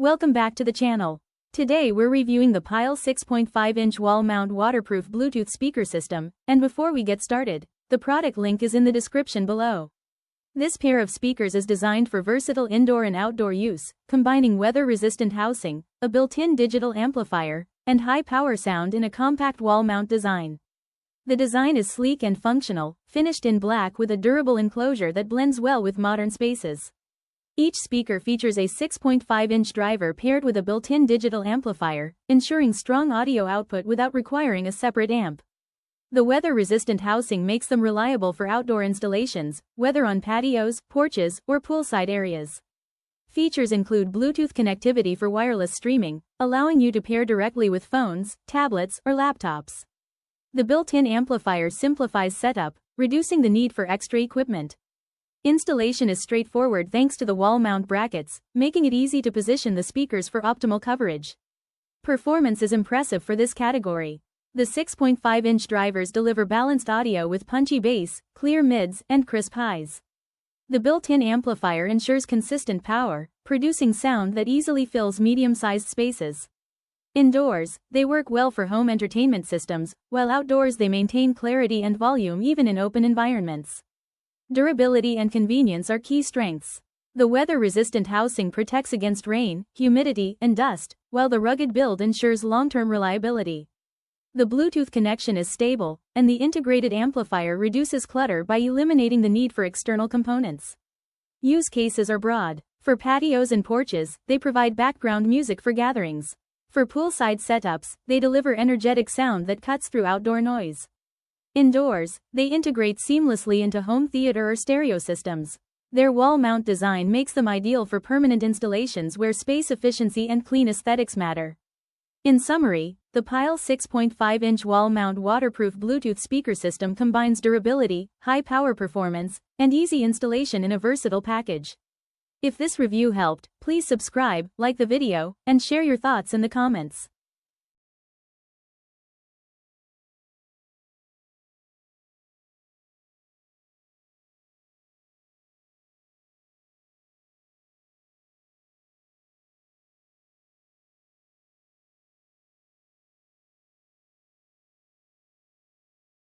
Welcome back to the channel. Today we're reviewing the Pyle 6.5-inch wall-mount waterproof Bluetooth speaker system, and before we get started, the product link is in the description below. This pair of speakers is designed for versatile indoor and outdoor use, combining weather-resistant housing, a built-in digital amplifier, and high-power sound in a compact wall-mount design. The design is sleek and functional, finished in black with a durable enclosure that blends well with modern spaces. Each speaker features a 6.5-inch driver paired with a built-in digital amplifier, ensuring strong audio output without requiring a separate amp. The weather-resistant housing makes them reliable for outdoor installations, whether on patios, porches, or poolside areas. Features include Bluetooth connectivity for wireless streaming, allowing you to pair directly with phones, tablets, or laptops. The built-in amplifier simplifies setup, reducing the need for extra equipment. Installation is straightforward thanks to the wall-mount brackets, making it easy to position the speakers for optimal coverage. Performance is impressive for this category. The 6.5-inch drivers deliver balanced audio with punchy bass, clear mids, and crisp highs. The built-in amplifier ensures consistent power, producing sound that easily fills medium-sized spaces. Indoors, they work well for home entertainment systems, while outdoors they maintain clarity and volume even in open environments. Durability and convenience are key strengths. The weather-resistant housing protects against rain, humidity, and dust, while the rugged build ensures long-term reliability. The Bluetooth connection is stable, and the integrated amplifier reduces clutter by eliminating the need for external components. Use cases are broad. For patios and porches, they provide background music for gatherings. For poolside setups, they deliver energetic sound that cuts through outdoor noise. Indoors, they integrate seamlessly into home theater or stereo systems. Their wall-mount design makes them ideal for permanent installations where space efficiency and clean aesthetics matter. In summary, the Pyle 6.5-inch wall-mount waterproof Bluetooth speaker system combines durability, high power performance, and easy installation in a versatile package. If this review helped, please subscribe, like the video, and share your thoughts in the comments.